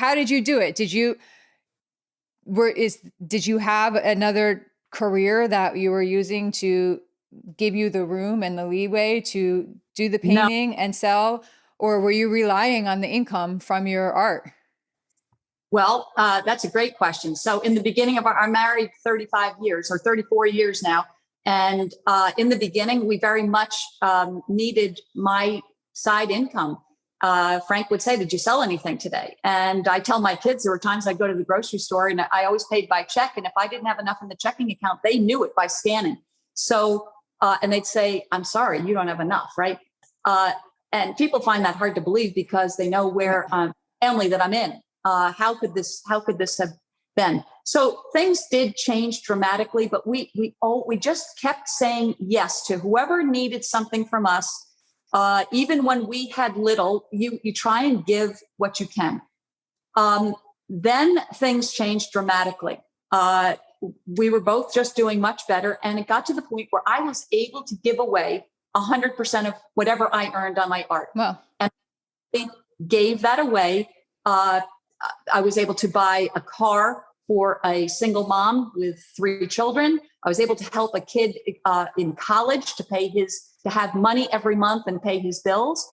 how did you do it? Did you have another career that you were using to give you the room and the leeway to do the No. painting and sell, or were you relying on the income from your art? Well, that's a great question. So in the beginning of I'm married 35 years or 34 years now. And in the beginning, we very much needed my side income. Frank would say, did you sell anything today? And I tell my kids, there were times I'd go to the grocery store and I always paid by check. And if I didn't have enough in the checking account, they knew it by scanning. So, and they'd say, I'm sorry, you don't have enough, right? And people find that hard to believe because they know where family that I'm in. How could this have been? So things did change dramatically, but we just kept saying yes to whoever needed something from us. Even when we had little, you try and give what you can. Then things changed dramatically. We were both just doing much better. And it got to the point where I was able to give away 100% of whatever I earned on my art. Wow. And I gave that away. I was able to buy a car for a single mom with 3 children. I was able to help a kid in college to have money every month and pay his bills.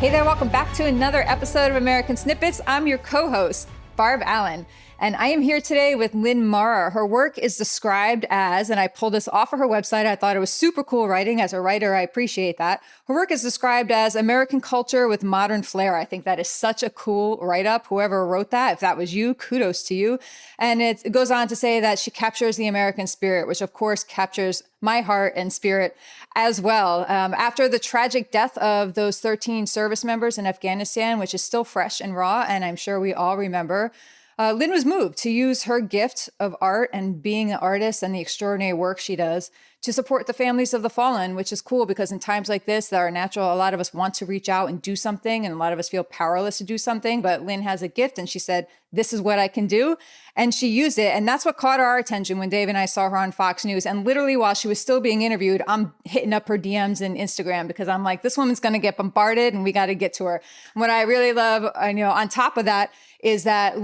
Hey there, welcome back to another episode of American Snippets. I'm your co-host, Barb Allen, and I am here today with Lynn Mara. Her work is described as, and I pulled this off of her website, I thought it was super cool writing. As a writer, I appreciate that. Her work is described as American culture with modern flair. I think that is such a cool write-up. Whoever wrote that, if that was you, kudos to you. And it goes on to say that she captures the American spirit, which of course captures my heart and spirit as well. After the tragic death of those 13 service members in Afghanistan, which is still fresh and raw, and I'm sure we all remember, Lynn was moved to use her gift of art and being an artist and the extraordinary work she does to support the families of the fallen, which is cool because in times like this that are natural, a lot of us want to reach out and do something, and a lot of us feel powerless to do something, but Lynn has a gift and she said, this is what I can do. And she used it. And that's what caught our attention when Dave and I saw her on Fox News. And literally while she was still being interviewed, I'm hitting up her DMs and Instagram because I'm like, this woman's going to get bombarded and we got to get to her. And what I really love, on top of that, is that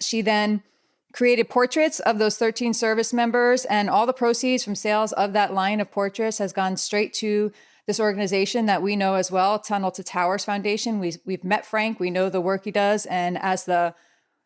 she then created portraits of those 13 service members, and all the proceeds from sales of that line of portraits has gone straight to this organization that we know as well, Tunnel to Towers Foundation. We've met Frank, we know the work he does, and as the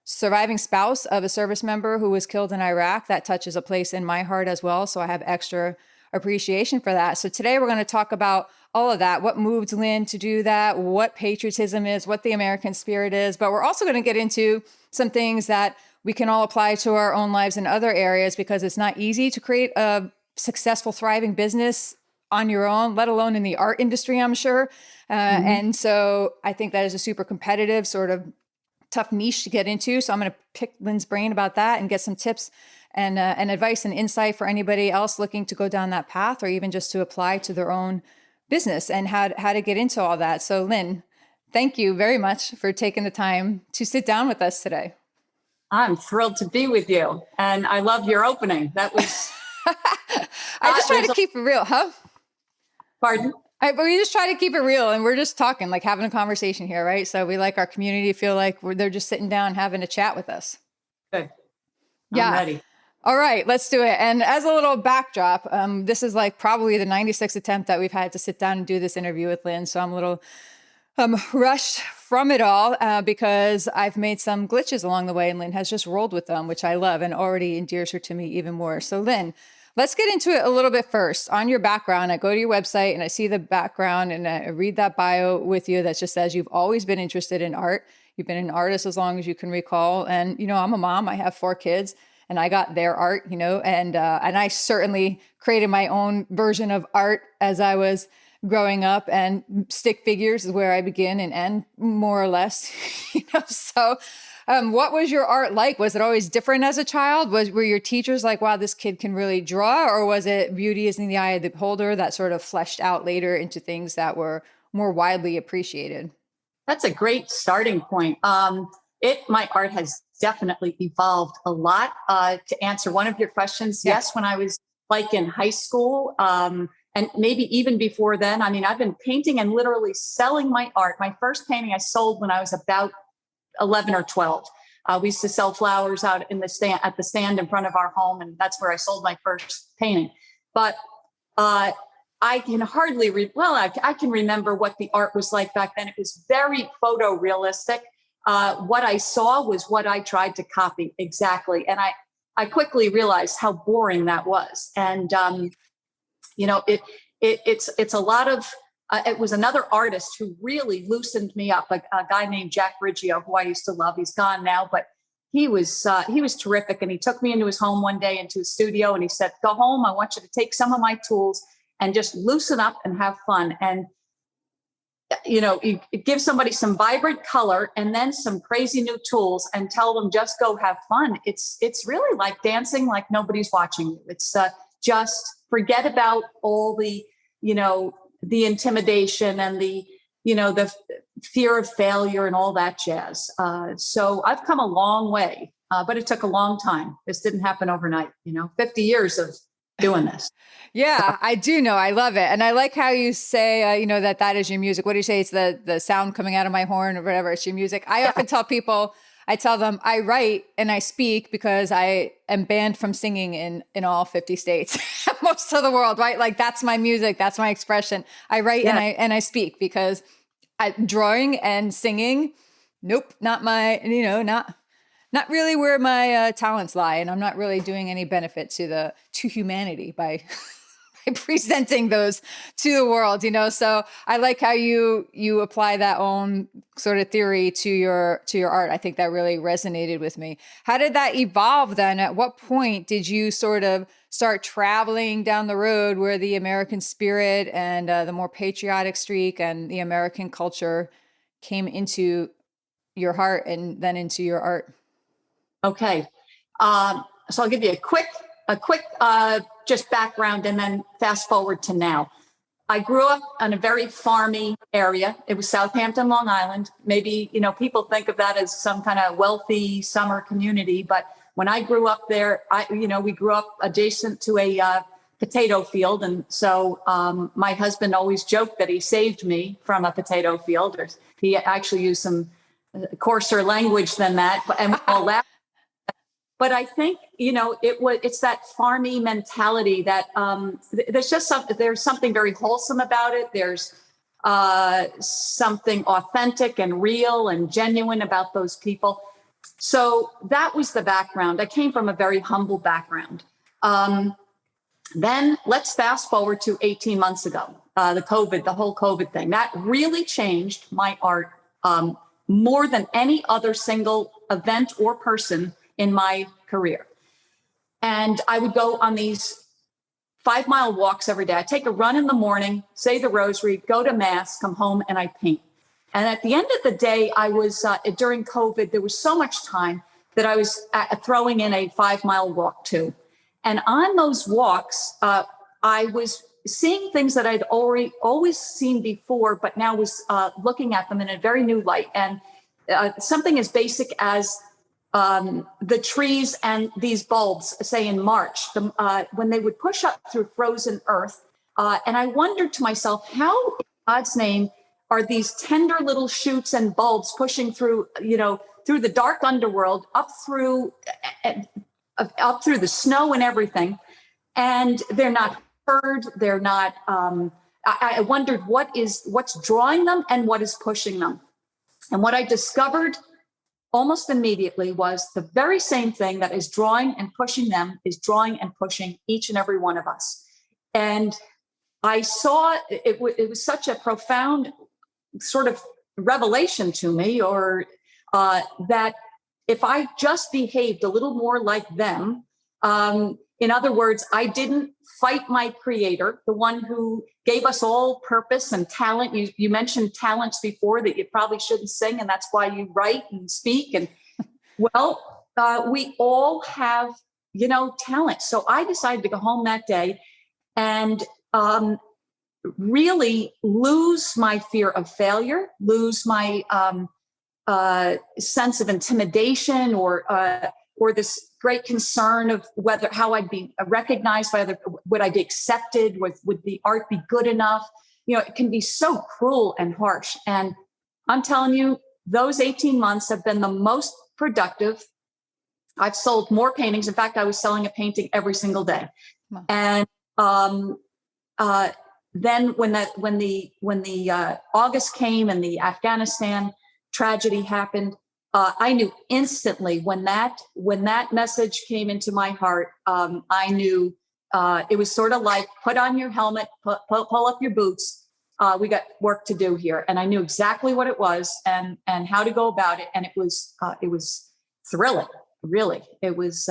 surviving spouse of a service member who was killed in Iraq, that touches a place in my heart as well, so I have extra appreciation for that. So today we're going to talk about all of that, what moved Lynn to do that, what patriotism is, what the American spirit is, but we're also going to get into some things that we can all apply to our own lives in other areas, because it's not easy to create a successful, thriving business on your own, let alone in the art industry, I'm sure. And so I think that is a super competitive sort of tough niche to get into. So I'm going to pick Lynn's brain about that and get some tips and advice and insight for anybody else looking to go down that path, or even just to apply to their own business and how to get into all that. So Lynn, thank you very much for taking the time to sit down with us today. I'm thrilled to be with you. And I love your opening. That was... I just try to keep it real, huh? Pardon? We just try to keep it real, and we're just talking, like having a conversation here, right? So we like our community to feel like they're just sitting down having a chat with us. Good. Yeah. I'm ready. All right, let's do it. And as a little backdrop, this is like probably the 96th attempt that we've had to sit down and do this interview with Lynn. So I'm a little rushed from it all because I've made some glitches along the way, and Lynn has just rolled with them, which I love and already endears her to me even more. So Lynn, let's get into it a little bit first. On your background, I go to your website and I see the background and I read that bio with you that just says you've always been interested in art. You've been an artist as long as you can recall. And, I'm a mom, I have 4 kids. And I got their art, and I certainly created my own version of art as I was growing up, and stick figures is where I begin and end, more or less. So what was your art like? Was it always different as a child? Were your teachers like, wow, this kid can really draw? Or was it beauty is in the eye of the beholder that sort of fleshed out later into things that were more widely appreciated? That's a great starting point. My art has definitely evolved a lot. To answer one of your questions, Yeah. yes, when I was like in high school, and maybe even before then, I mean, I've been painting and literally selling my art. My first painting I sold when I was about 11 or 12. We used to sell flowers out in the stand at the stand in front of our home, and that's where I sold my first painting. But I can hardly I can remember what the art was like back then. It was very photorealistic. What I saw was what I tried to copy exactly, and I quickly realized how boring that was. And it's a lot of. It was another artist who really loosened me up, a guy named Jack Riggio, who I used to love. He's gone now, but he was terrific. And he took me into his home one day, into his studio, and he said, "Go home. I want you to take some of my tools and just loosen up and have fun." And you give somebody some vibrant color and then some crazy new tools and tell them just go have fun. It's really like dancing like nobody's watching you. It's just forget about all the intimidation and the fear of failure and all that jazz. So I've come a long way, but it took a long time. This didn't happen overnight. 50 years of doing this. Yeah, I do know. I love it. And I like how you say, that is your music. What do you say? It's the sound coming out of my horn or whatever. It's your music. I often tell people, I tell them I write and I speak because I am banned from singing in all 50 states, most of the world, right? Like that's my music. That's my expression. I write and I speak because drawing and singing, nope, not my, not really where my talents lie. And I'm not really doing any benefit to humanity by presenting those to the world, So I like how you apply that own sort of theory to your art. I think that really resonated with me. How did that evolve then? At what point did you sort of start traveling down the road where the American spirit and the more patriotic streak and the American culture came into your heart and then into your art? Okay. So I'll give you a quick just background and then fast forward to now. I grew up in a very farmy area. It was Southampton, Long Island. Maybe, people think of that as some kind of wealthy summer community. But when I grew up there, we grew up adjacent to a potato field. And so my husband always joked that he saved me from a potato field. Or he actually used some coarser language than that. And all that. But I think, it's that farmy mentality that there's something very wholesome about it. There's something authentic and real and genuine about those people. So that was the background. I came from a very humble background. Then let's fast forward to 18 months ago, the whole COVID thing. That really changed my art more than any other single event or person in my career. And I would go on these 5-mile walks every day. I take a run in the morning, say the rosary, go to mass, come home, and I paint. And at the end of the day, I was, during COVID, there was so much time that I was throwing in a 5-mile walk too. And on those walks, I was seeing things that I'd always seen before, but now was looking at them in a very new light. And something as basic as the trees and these bulbs, say in March, when they would push up through frozen earth. And I wondered to myself, how in God's name are these tender little shoots and bulbs pushing through, through the dark underworld, up through the snow and everything. And they're not heard. They're not, I wondered what's drawing them and what is pushing them. And what I discovered almost immediately was the very same thing that is drawing and pushing them is drawing and pushing each and every one of us. And I saw it was such a profound sort of revelation to me, or that if I just behaved a little more like them, In other words, I didn't fight my creator, the one who gave us all purpose and talent. You mentioned talents before that you probably shouldn't sing, and that's why you write and speak. And well, we all have, talent. So I decided to go home that day and really lose my fear of failure, lose my sense of intimidation or this great concern of how I'd be recognized by would I be accepted? Would the art be good enough? It can be so cruel and harsh. And I'm telling you, those 18 months have been the most productive. I've sold more paintings. In fact, I was selling a painting every single day. Wow. And then when the August came and the Afghanistan tragedy happened, I knew instantly when that message came into my heart. I knew it was sort of like put on your helmet, pull up your boots. We got work to do here, and I knew exactly what it was and how to go about it. And it was thrilling. Really, it was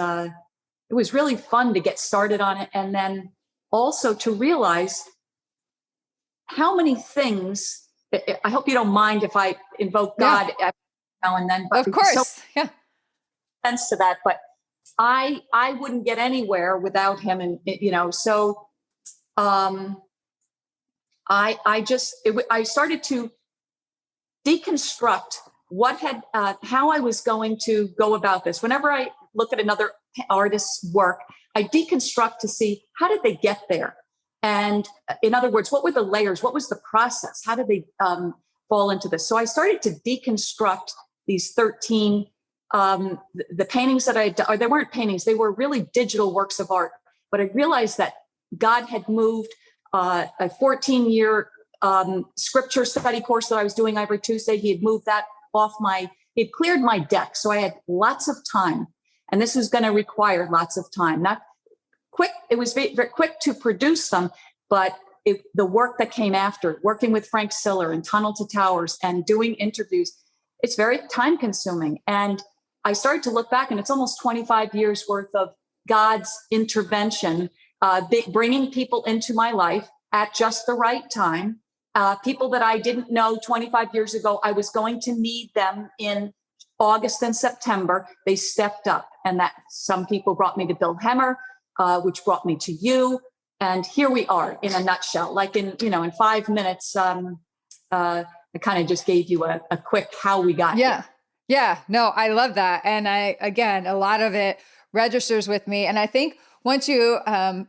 really fun to get started on it, and then also to realize how many things. I hope you don't mind if I invoke God now and then. But of course, sense to that, but I wouldn't get anywhere without him, and so I started to deconstruct how I was going to go about this. Whenever I look at another artist's work, I deconstruct to see how did they get there. And in other words, what were the layers? What was the process? How did they fall into this? So I started to deconstruct these 13, the paintings that I did, or they weren't paintings, they were really digital works of art. But I realized that God had moved a 14-year scripture study course that I was doing every Tuesday. He had moved that he'd cleared my deck. So I had lots of time. And this was going to require lots of time. Not quick. It was very, very quick to produce them, but the work that came after, working with Frank Siller and Tunnel to Towers and doing interviews, it's very time consuming. And I started to look back, and it's almost 25 years worth of God's intervention, bringing people into my life at just the right time. People that I didn't know 25 years ago, I was going to need them in August and September. They stepped up, and that some people brought me to Bill Hemmer, which brought me to you. And here we are in a nutshell, like in 5 minutes. I kind of just gave you a quick how we got here. Yeah. No, I love that. And again, a lot of it registers with me. And I think once you, I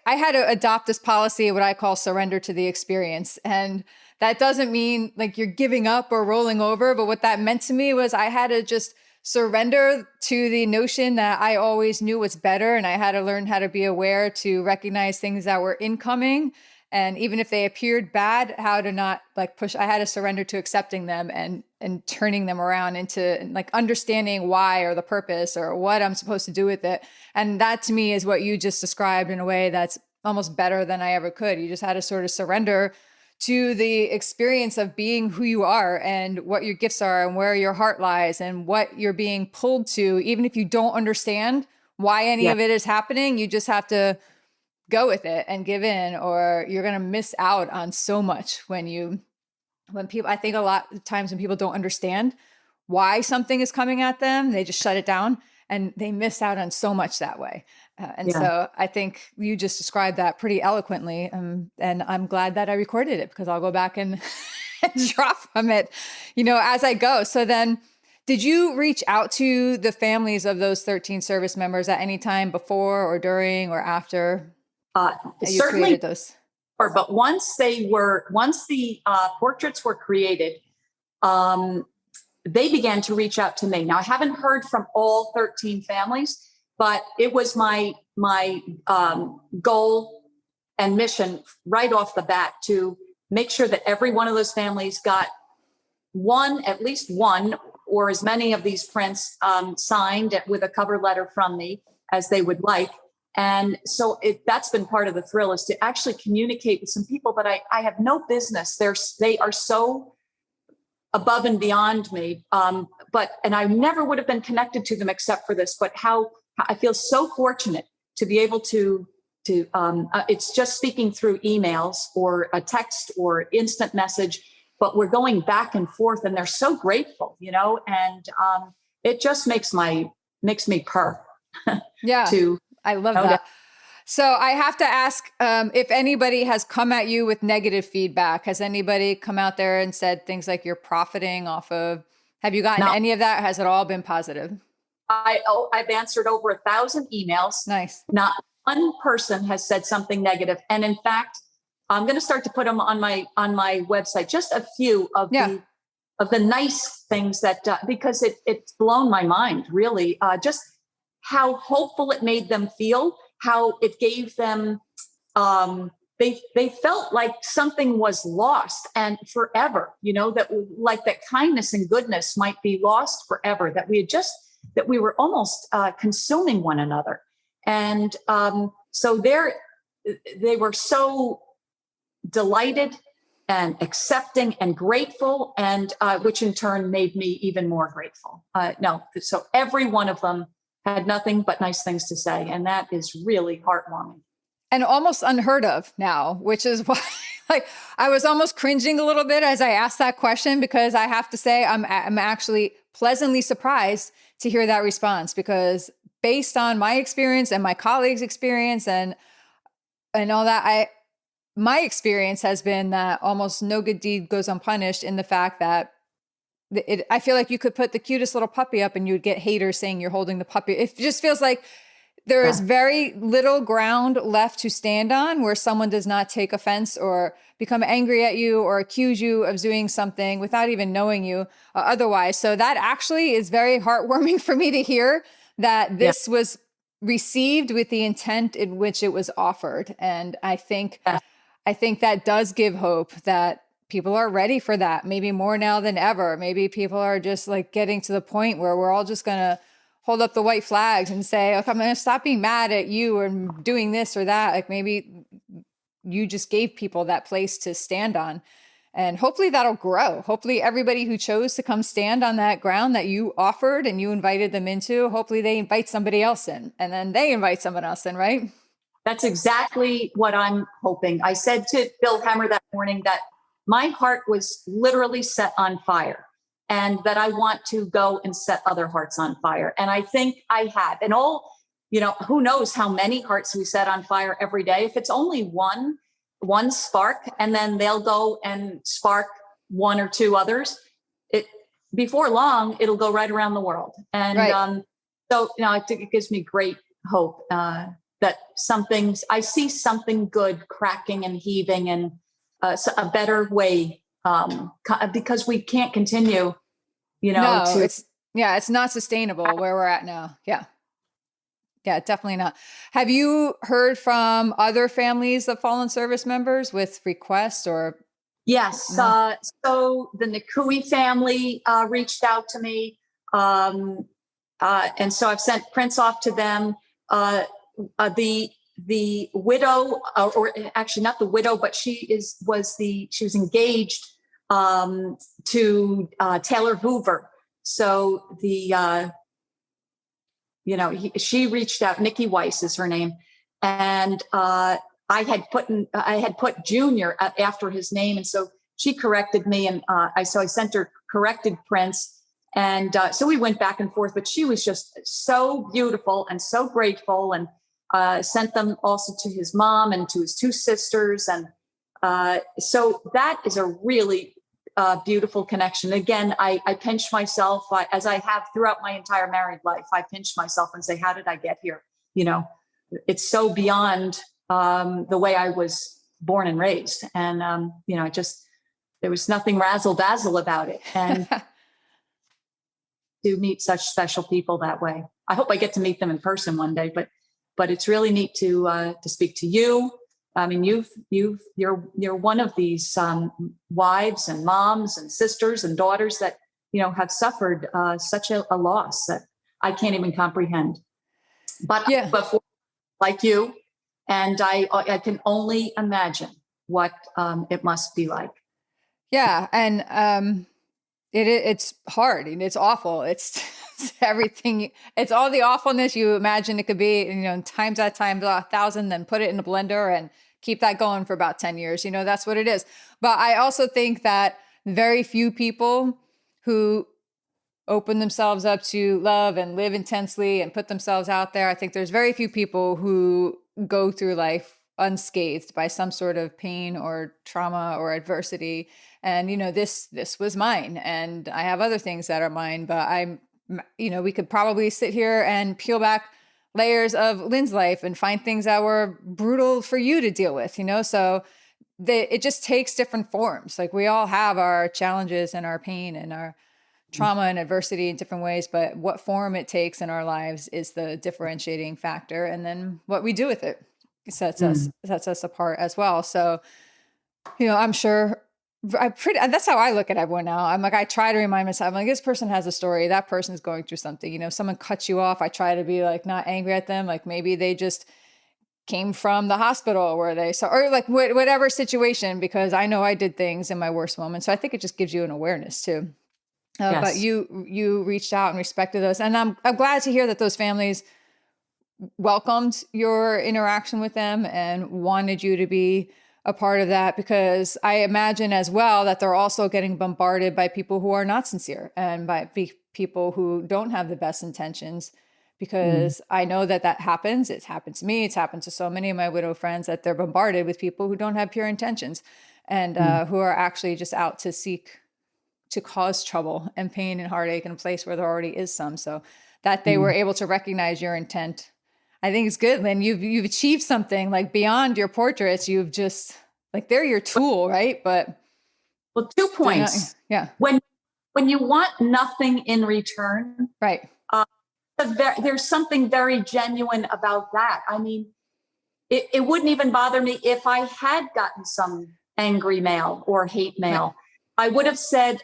had to adopt this policy, what I call surrender to the experience. And that doesn't mean like you're giving up or rolling over. But what that meant to me was I had to just surrender to the notion that I always knew what's better. And I had to learn how to be aware to recognize things that were incoming. And even if they appeared bad, how to not like push. I had to surrender to accepting them and turning them around into like understanding why or the purpose or what I'm supposed to do with it. And that to me is what you just described in a way that's almost better than I ever could. You just had to sort of surrender to the experience of being who you are and what your gifts are and where your heart lies and what you're being pulled to. Even if you don't understand why any of it is happening, you just have to go with it and give in, or you're going to miss out on so much when people, I think a lot of times when people don't understand why something is coming at them, they just shut it down and they miss out on so much that way. So I think you just described that pretty eloquently. And I'm glad that I recorded it because I'll go back and draw from it, as I go. So then did you reach out to the families of those 13 service members at any time before or during or after? You created those? But once the portraits were created, they began to reach out to me. Now, I haven't heard from all 13 families, but it was my goal and mission right off the bat to make sure that every one of those families got at least one, or as many of these prints signed with a cover letter from me as they would like. And so that's been part of the thrill, is to actually communicate with some people that I have no business. They are so above and beyond me. And I never would have been connected to them except for this, but how I feel so fortunate to be able to it's just speaking through emails or a text or instant message, but we're going back and forth, and they're so grateful, and it just makes me purr. Yeah, to I love know that. So I have to ask if anybody has come at you with negative feedback. Has anybody come out there and said things like you're profiting off of? Have you gotten now any of that? Has it all been positive? I've answered over 1,000 emails. Nice. Not one person has said something negative. And in fact, I'm going to start to put them on my website, just a few of the nice things that, because it's blown my mind, really, just how hopeful it made them feel, how it gave them, they felt like something was lost and forever, that kindness and goodness might be lost forever, that we were almost consuming one another. And so they were so delighted and accepting and grateful, and which in turn made me even more grateful. So every one of them had nothing but nice things to say, and that is really heartwarming. And almost unheard of now, which is why I was almost cringing a little bit as I asked that question, because I have to say I'm actually pleasantly surprised to hear that response, because based on my experience and my colleagues' experience and all that, my experience has been that almost no good deed goes unpunished, in the fact that I feel like you could put the cutest little puppy up and you would get haters saying you're holding the puppy. It just feels like there is very little ground left to stand on where someone does not take offense or become angry at you or accuse you of doing something without even knowing you otherwise. So that actually is very heartwarming for me to hear, that this was received with the intent in which it was offered. And I think that does give hope that people are ready for that, maybe more now than ever. Maybe people are just like getting to the point where we're all just going to hold up the white flags and say, okay, I'm going to stop being mad at you and doing this or that. Like, maybe you just gave people that place to stand on. And hopefully that'll grow. Hopefully everybody who chose to come stand on that ground that you offered and you invited them into, hopefully they invite somebody else in, and then they invite someone else in, right? That's exactly what I'm hoping. I said to Bill Hemmer that morning that my heart was literally set on fire, and that I want to go and set other hearts on fire. And I think I have. And who knows how many hearts we set on fire every day. If it's only one spark, and then they'll go and spark one or two others, before long, it'll go right around the world. And so I think it gives me great hope that I see something good cracking and heaving, and a better way, because we can't continue, it's not sustainable where we're at now. Yeah, definitely not. Have you heard from other families of fallen service members with requests or? Yes. No? So the Nakui family reached out to me. And so I've sent prints off to them. The widow, or actually not the widow, but she was engaged to Taylor Hoover. So she reached out. Nikki Weiss is her name, and I had put Junior after his name, and so she corrected me, and I sent her corrected prints, and so we went back and forth. But she was just so beautiful and so grateful, and sent them also to his mom and to his two sisters, and so that is a really beautiful connection. Again, I pinch myself, as I have throughout my entire married life. I pinch myself and say, how did I get here? It's so beyond the way I was born and raised. And, there was nothing razzle dazzle about it. And to meet such special people that way. I hope I get to meet them in person one day, but it's really neat to speak to you. I mean, you're one of these wives and moms and sisters and daughters that have suffered such a loss that I can't even comprehend. But like you, and I can only imagine what it must be like. Yeah, and it's hard and it's awful. It's It's everything. It's all the awfulness you imagine it could be, times that times 1,000, then put it in a blender and keep that going for about 10 years. That's what it is. But I also think that very few people who open themselves up to love and live intensely and put themselves out there, I think there's very few people who go through life unscathed by some sort of pain or trauma or adversity. And, this was mine, and I have other things that are mine, but we could probably sit here and peel back layers of Lynn's life and find things that were brutal for you to deal with, so it just takes different forms. Like we all have our challenges and our pain and our trauma and adversity in different ways, but what form it takes in our lives is the differentiating factor. And then what we do with it sets us apart as well. So, I'm sure that's how I look at everyone now. I'm like, I try to remind myself, I'm like, this person has a story. That person's going through something. Someone cuts you off. I try to be like, not angry at them. Like maybe they just came from the hospital or like whatever situation, because I know I did things in my worst moments. So I think it just gives you an awareness too. Yes. But you reached out and respected us. And I'm glad to hear that those families welcomed your interaction with them and wanted you to be a part of that, because I imagine as well that they're also getting bombarded by people who are not sincere and by people who don't have the best intentions, because I know that happens. It's happened to me. It's happened to so many of my widow friends that they're bombarded with people who don't have pure intentions and who are actually just out to cause trouble and pain and heartache in a place where there already is some. So that they were able to recognize your intent, I think it's good, Lynn. You've achieved something like beyond your portraits. You've just like, they're your tool, right? But 2 points. Yeah. When you want nothing in return, right. There's something very genuine about that. I mean, it wouldn't even bother me if I had gotten some angry mail or hate mail. Right. I would have said,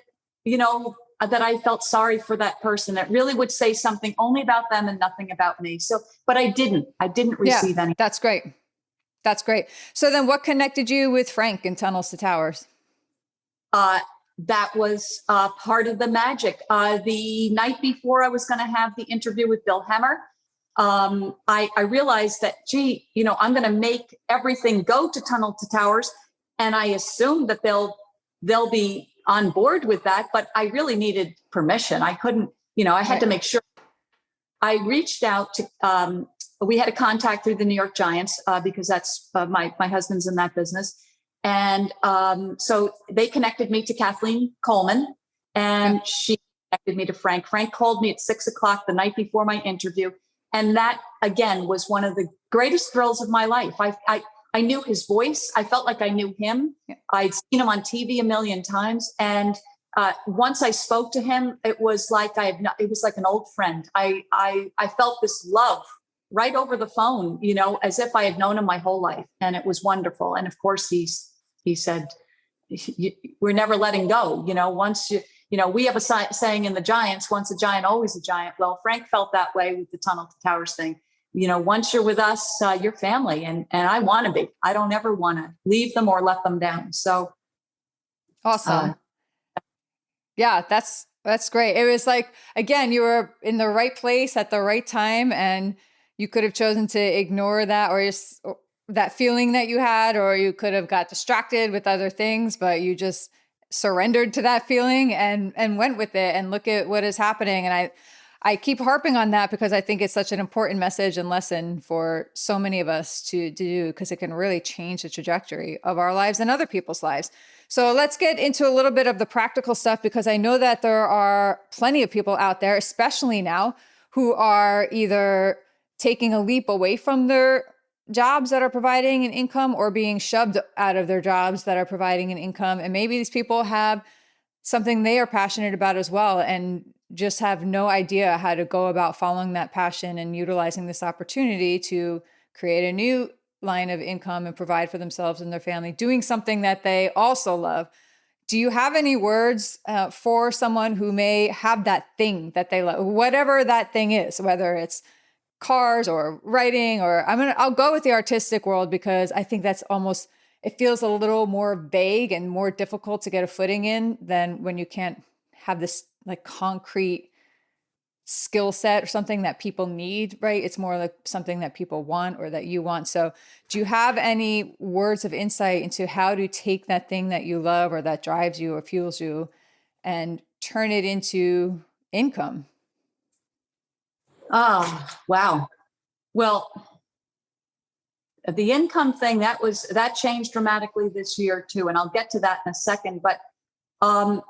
that I felt sorry for that person. That really would say something only about them and nothing about me. So, but I didn't receive any. That's great. That's great. So then what connected you with Frank in Tunnels to Towers? That was part of the magic. The night before I was going to have the interview with Bill Hemmer, I realized that, I'm going to make everything go to Tunnel to Towers. And I assumed that they'll be on board with that, but I really needed permission. I couldn't, I had to make sure. I reached out to, we had a contact through the New York Giants because that's my husband's in that business. And so they connected me to Kathleen Coleman, and she connected me to Frank. Frank called me at 6:00 the night before my interview. And that, again, was one of the greatest thrills of my life. I knew his voice. I felt like I knew him. Yeah. I'd seen him on TV a million times. And once I spoke to him, it was like it was like an old friend. I felt this love right over the phone, as if I had known him my whole life. And it was wonderful. And of course, he said, we're never letting go. Once we have a saying in the Giants, once a giant, always a giant. Well, Frank felt that way with the Tunnel to Towers thing. Once you're with us, you're family, and I want to be. I don't ever want to leave them or let them down. So awesome. Yeah, that's great. It was like, again, you were in the right place at the right time, and you could have chosen to ignore that or that feeling that you had, or you could have got distracted with other things, but you just surrendered to that feeling and went with it, and look at what is happening. And I keep harping on that because I think it's such an important message and lesson for so many of us to do, because it can really change the trajectory of our lives and other people's lives. So let's get into a little bit of the practical stuff, because I know that there are plenty of people out there, especially now, who are either taking a leap away from their jobs that are providing an income or being shoved out of their jobs that are providing an income. And maybe these people have something they are passionate about as well, and just have no idea how to go about following that passion and utilizing this opportunity to create a new line of income and provide for themselves and their family, doing something that they also love. Do you have any words for someone who may have that thing that they love, whatever that thing is, whether it's cars or writing, or I'll go with the artistic world, because I think that's almost, it feels a little more vague and more difficult to get a footing in than when you can't have this like concrete skill set or something that people need, right? It's more like something that people want or that you want. So do you have any words of insight into how to take that thing that you love or that drives you or fuels you and turn it into income? Oh, wow. Well, the income thing that changed dramatically this year too, and I'll get to that in a second. But um,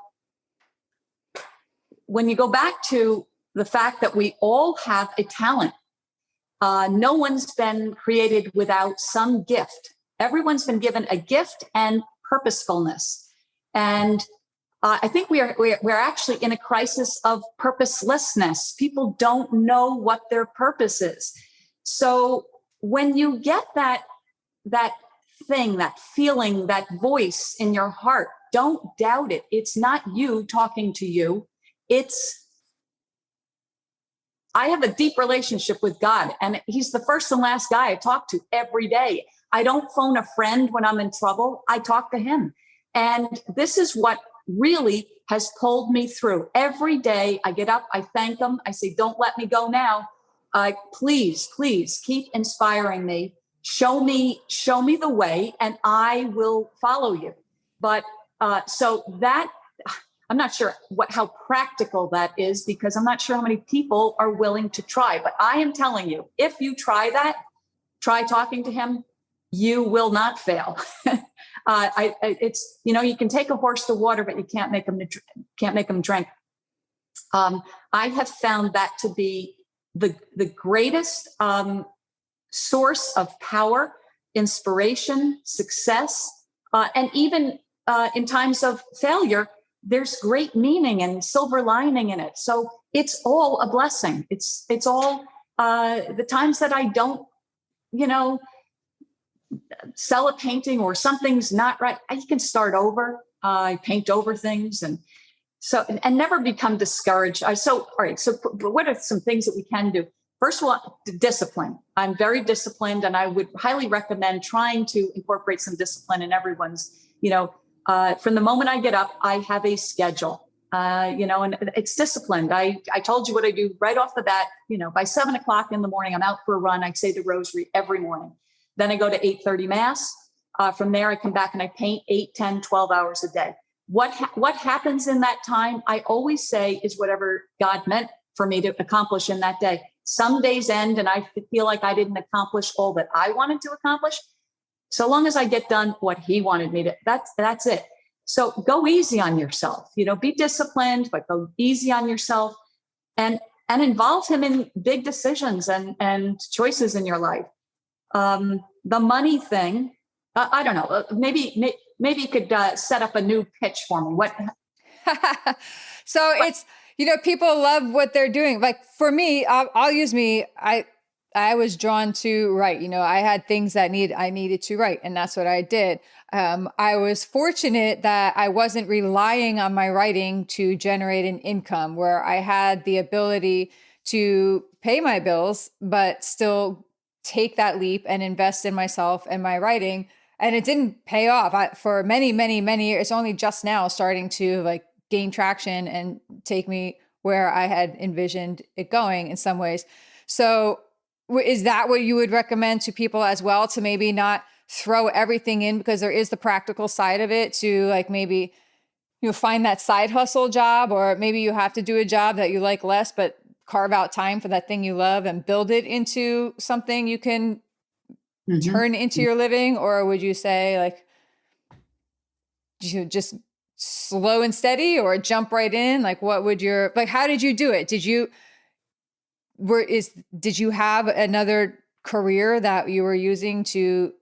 when you go back to the fact that we all have a talent, no one's been created without some gift. Everyone's been given a gift and purposefulness, and I think we're actually in a crisis of purposelessness. People don't know what their purpose is. So when you get that thing, that feeling, that voice in your heart, don't doubt it. It's not you talking to you. I have a deep relationship with God, and he's the first and last guy I talk to every day. I don't phone a friend when I'm in trouble. I talk to him. And this is what really has pulled me through. Every day I get up, I thank him. I say, don't let me go now. Please keep inspiring me. Show me the way, and I will follow you. But so that, I'm not sure how practical that is, because I'm not sure how many people are willing to try. But I am telling you, if you try talking to him, you will not fail. It's, you can take a horse to water, but you can't make them drink. I have found that to be the greatest source of power, inspiration, success, and even in times of failure, there's great meaning and silver lining in it. So it's all a blessing. It's all the times that I don't, sell a painting or something's not right, I can start over. I paint over things and never become discouraged. All right. So what are some things that we can do? First of all, discipline. I'm very disciplined, and I would highly recommend trying to incorporate some discipline in everyone's, from the moment I get up, I have a schedule, and it's disciplined. I told you what I do right off the bat. By 7:00 in the morning, I'm out for a run. I say the rosary every morning. Then I go to 8:30 mass. From there, I come back and I paint 8, 10, 12 hours a day. What happens in that time, I always say, is whatever God meant for me to accomplish in that day. Some days end and I feel like I didn't accomplish all that I wanted to accomplish. So long as I get done what he wanted me to, that's it. So go easy on yourself, be disciplined, but go easy on yourself and involve him in big decisions and choices in your life. The money thing, I don't know, maybe you could set up a new pitch for me. What? So it's, people love what they're doing. Like for me, I'll use me. I was drawn to write, I had things that I needed to write, and that's what I did. I was fortunate that I wasn't relying on my writing to generate an income, where I had the ability to pay my bills, but still take that leap and invest in myself and my writing. And it didn't pay off for many, many, many years. It's only just now starting to gain traction and take me where I had envisioned it going in some ways. So is that what you would recommend to people as well, to maybe not throw everything in, because there is the practical side of it, to maybe find that side hustle job, or maybe you have to do a job that you like less, but carve out time for that thing you love and build it into something you can turn into your living? Or would you say you just slow and steady, or jump right in? What would how did you do it? Did you have another career that you were using to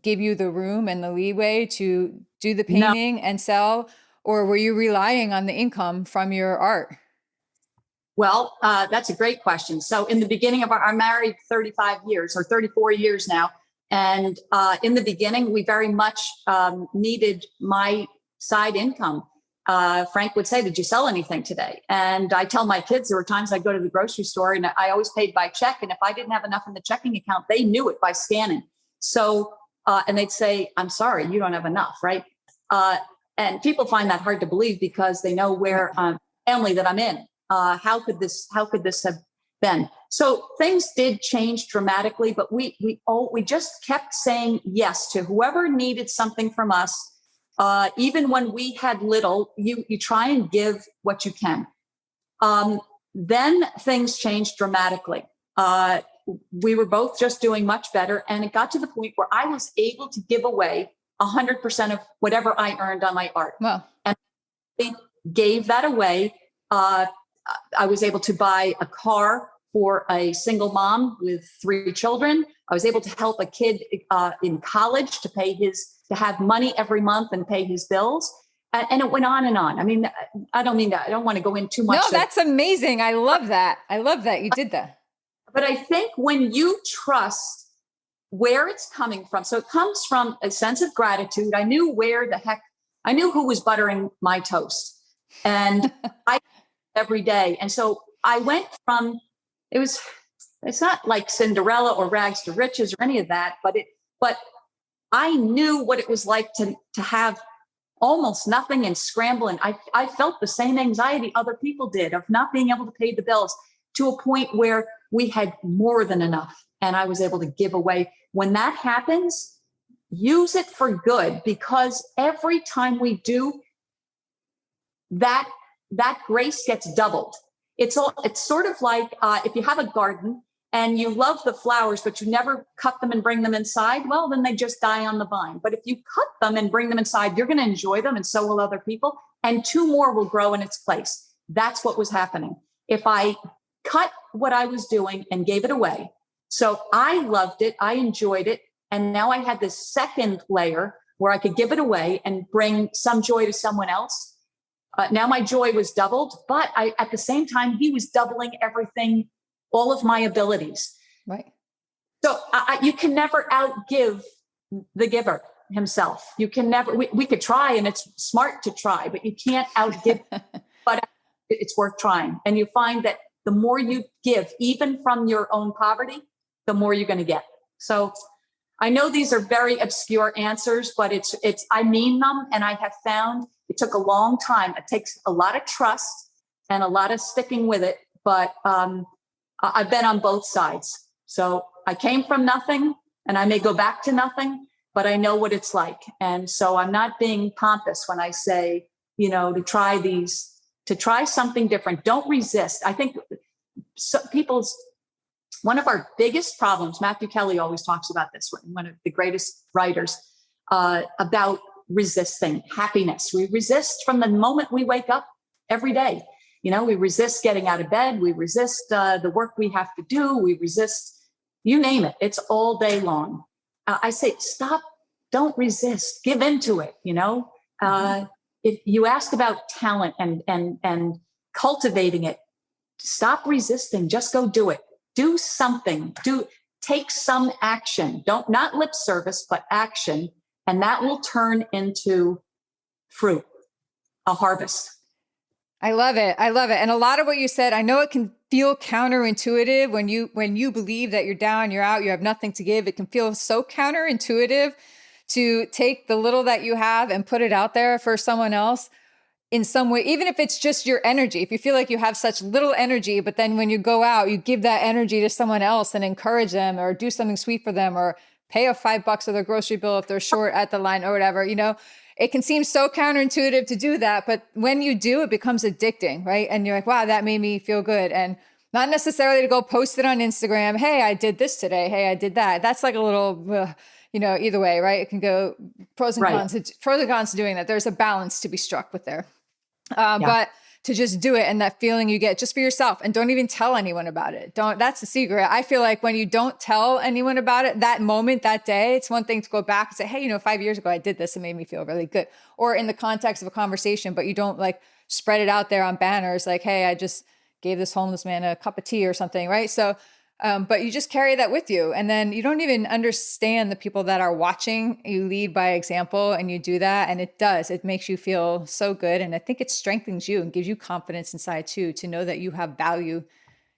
give you the room and the leeway to do the painting and sell? Or were you relying on the income from your art? Well, that's a great question. So in the beginning of our married 35 years or 34 years now. And in the beginning, we very much needed my side income. Frank would say, did you sell anything today? And I tell my kids, there were times I'd go to the grocery store and I always paid by check. And if I didn't have enough in the checking account, they knew it by scanning. So, and they'd say, I'm sorry, you don't have enough, right? And people find that hard to believe, because they know where family that I'm in. How could this have been? So things did change dramatically, but we just kept saying yes to whoever needed something from us. Even when we had little, you try and give what you can. Then things changed dramatically. We were both just doing much better. And it got to the point where I was able to give away 100% of whatever I earned on my art. Wow. And I gave that away. I was able to buy a car for a single mom with 3 children. I was able to help a kid in college to have money every month and pay his bills. And it went on and on. I mean, I don't mean that. I don't want to go in too much. No, that's amazing. I love that. I love that you did that. But I think when you trust where it's coming from, so it comes from a sense of gratitude. I knew who was buttering my toast, and I every day. And so I went from, it's not like Cinderella or rags to riches or any of that, but I knew what it was like to have almost nothing and scramble. And I felt the same anxiety other people did of not being able to pay the bills, to a point where we had more than enough and I was able to give away. When that happens, use it for good, because every time we do that, that grace gets doubled. It's sort of like if you have a garden and you love the flowers, but you never cut them and bring them inside, well, then they just die on the vine. But if you cut them and bring them inside, you're going to enjoy them, and so will other people, and 2 more will grow in its place. That's what was happening. If I cut what I was doing and gave it away, so I loved it, I enjoyed it, and now I had this second layer where I could give it away and bring some joy to someone else. Now my joy was doubled, but at the same time, he was doubling everything, all of my abilities. Right. So you can never outgive the giver himself. You can never, we could try, and it's smart to try, but you can't outgive, but it's worth trying. And you find that the more you give, even from your own poverty, the more you're going to get. So I know these are very obscure answers, but I mean them. And I have found it took a long time. It takes a lot of trust and a lot of sticking with it. But I've been on both sides. So I came from nothing, and I may go back to nothing, but I know what it's like. And so I'm not being pompous when I say, to try something different. Don't resist. I think one of our biggest problems, Matthew Kelly always talks about this, one of the greatest writers, about resisting happiness. We resist from the moment we wake up every day. We resist getting out of bed. We resist the work we have to do. We resist, you name it. It's all day long. I say, stop, don't resist, give into it. If you ask about talent and cultivating it, stop resisting, just go do it. Do something, take some action. Not lip service, but action. And that will turn into fruit, a harvest. I love it. I love it. And a lot of what you said, I know it can feel counterintuitive when you believe that you're down, you're out, you have nothing to give. It can feel so counterintuitive to take the little that you have and put it out there for someone else in some way, even if it's just your energy. If you feel like you have such little energy, but then when you go out, you give that energy to someone else and encourage them, or do something sweet for them, or pay a $5 of their grocery bill if they're short at the line or whatever, it can seem so counterintuitive to do that. But when you do, it becomes addicting, right? And you're like, wow, that made me feel good. And not necessarily to go post it on Instagram. Hey, I did this today. Hey, I did that. That's like a little, either way, right? It can go pros and cons to doing that. There's a balance to be struck with there. But to just do it, and that feeling you get just for yourself, and don't even tell anyone about it. That's the secret. I feel like when you don't tell anyone about it, that moment, that day, it's one thing to go back and say, hey, 5 years ago, I did this. It made me feel really good. Or in the context of a conversation, but you don't like spread it out there on banners. Like, hey, I just gave this homeless man a cup of tea or something. Right. So, but you just carry that with you, and then you don't even understand the people that are watching. You lead by example, and you do that. And it makes you feel so good. And I think it strengthens you and gives you confidence inside too, to know that you have value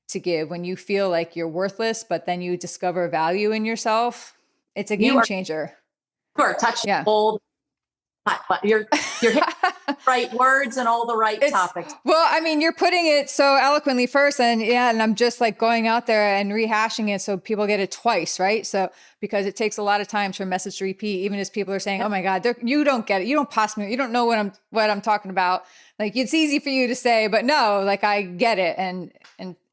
to give. When you feel like you're worthless, but then you discover value in yourself, it's a game changer. You are touching old. But you're hitting the right words and all the right topics. Well, I mean, you're putting it so eloquently first, and I'm just like going out there and rehashing it so people get it twice, right? So because it takes a lot of times for a message to repeat, even as people are saying, "Oh my God, you don't get it. You don't know what I'm talking about." Like it's easy for you to say, but no, like I get it, and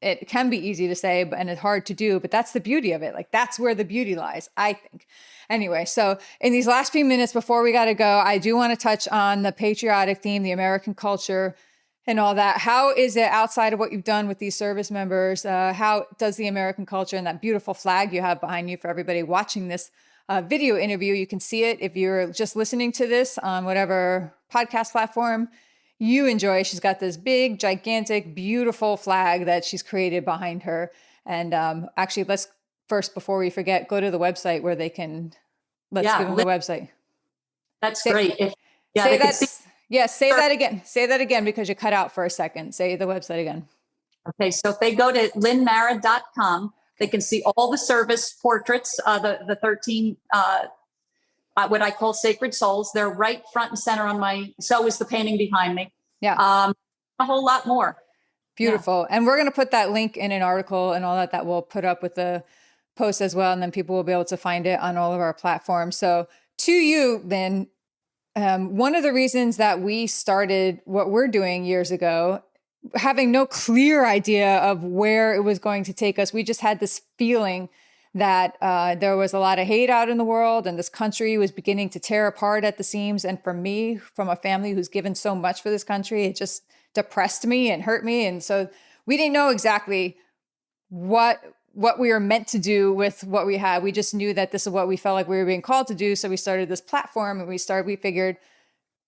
it can be easy to say, and it's hard to do. But that's the beauty of it. Like that's where the beauty lies, I think. Anyway, so in these last few minutes before we got to go, I do want to touch on the patriotic theme, the American culture and all that. How is it outside of what you've done with these service members? How does the American culture and that beautiful flag you have behind you for everybody watching this video interview? You can see it if you're just listening to this on whatever podcast platform you enjoy. She's got this big, gigantic, beautiful flag that she's created behind her. And actually, let's first, before we forget, go to the website where they can, give them the website. That's great. Say that again. Say that again because you cut out for a second. Say the website again. Okay, so if they go to lynnmara.com, they can see all the service portraits, the 13, what I call sacred souls. They're right front and center so is the painting behind me. Yeah. A whole lot more. Beautiful. Yeah. And we're going to put that link in an article and all that we'll put up with the post as well. And then people will be able to find it on all of our platforms. So to you, Lynn, one of the reasons that we started what we're doing years ago, having no clear idea of where it was going to take us, we just had this feeling that there was a lot of hate out in the world and this country was beginning to tear apart at the seams. And for me, from a family who's given so much for this country, it just depressed me and hurt me. And so we didn't know exactly what we were meant to do with what we had. We just knew that this is what we felt like we were being called to do. So we started this platform and we figured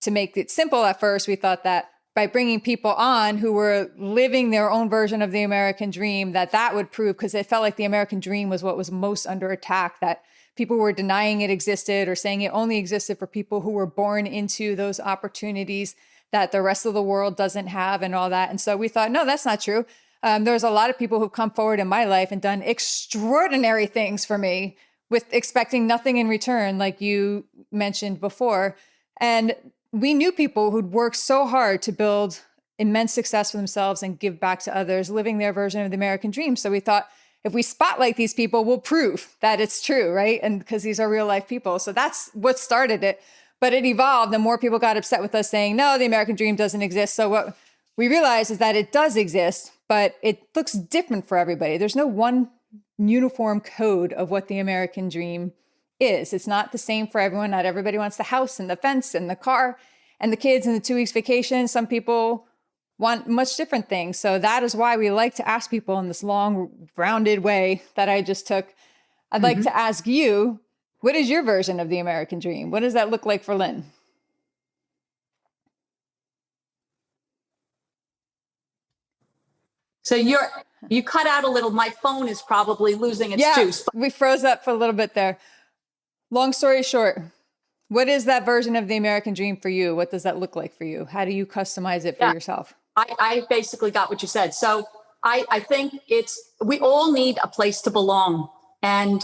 to make it simple at first, we thought that by bringing people on who were living their own version of the American dream, that would prove, because it felt like the American dream was what was most under attack, that people were denying it existed or saying it only existed for people who were born into those opportunities that the rest of the world doesn't have and all that. And so we thought, no, that's not true. There's a lot of people who've come forward in my life and done extraordinary things for me with expecting nothing in return, like you mentioned before. And we knew people who'd worked so hard to build immense success for themselves and give back to others, living their version of the American dream. So we thought, if we spotlight these people, we'll prove that it's true, right? And because these are real life people. So that's what started it. But it evolved and more people got upset with us saying, no, the American dream doesn't exist. So what we realized is that it does exist, but it looks different for everybody. There's no one uniform code of what the American dream is. It's not the same for everyone. Not everybody wants the house and the fence and the car and the kids and the 2 weeks vacation. Some people want much different things. So that is why we like to ask people in this long, rounded way that I just took. I'd like to ask you, what is your version of the American dream? What does that look like for Lynn? So you cut out a little. My phone is probably losing its juice. We froze up for a little bit there. Long story short, what is that version of the American dream for you? What does that look like for you? How do you customize it for yourself? I basically got what you said. So I think we all need a place to belong. And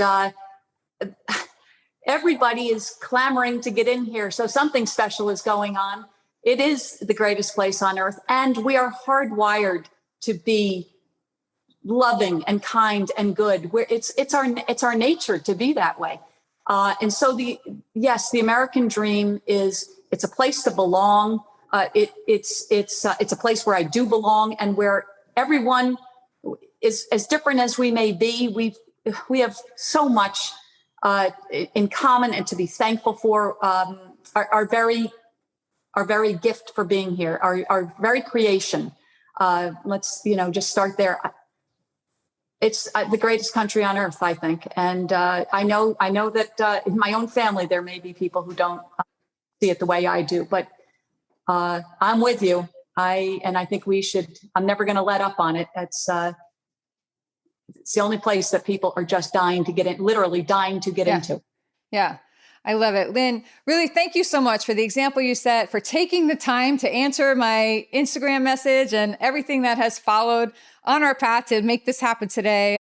everybody is clamoring to get in here. So something special is going on. It is the greatest place on earth. And we are hardwired to be loving and kind and good. It's our nature to be that way. And so the American dream it's a place to belong. It's a place where I do belong and where everyone is as different as we may be. We have so much in common and to be thankful for. Our very gift for being here, our very creation. Let's just start there. It's the greatest country on earth, I think. And I know that in my own family, there may be people who don't see it the way I do, but I'm with you. I think I'm never going to let up on it. It's the only place that people are just dying to get in, literally dying to get into. Yeah. I love it. Lynn, really, thank you so much for the example you set, for taking the time to answer my Instagram message and everything that has followed on our path to make this happen today.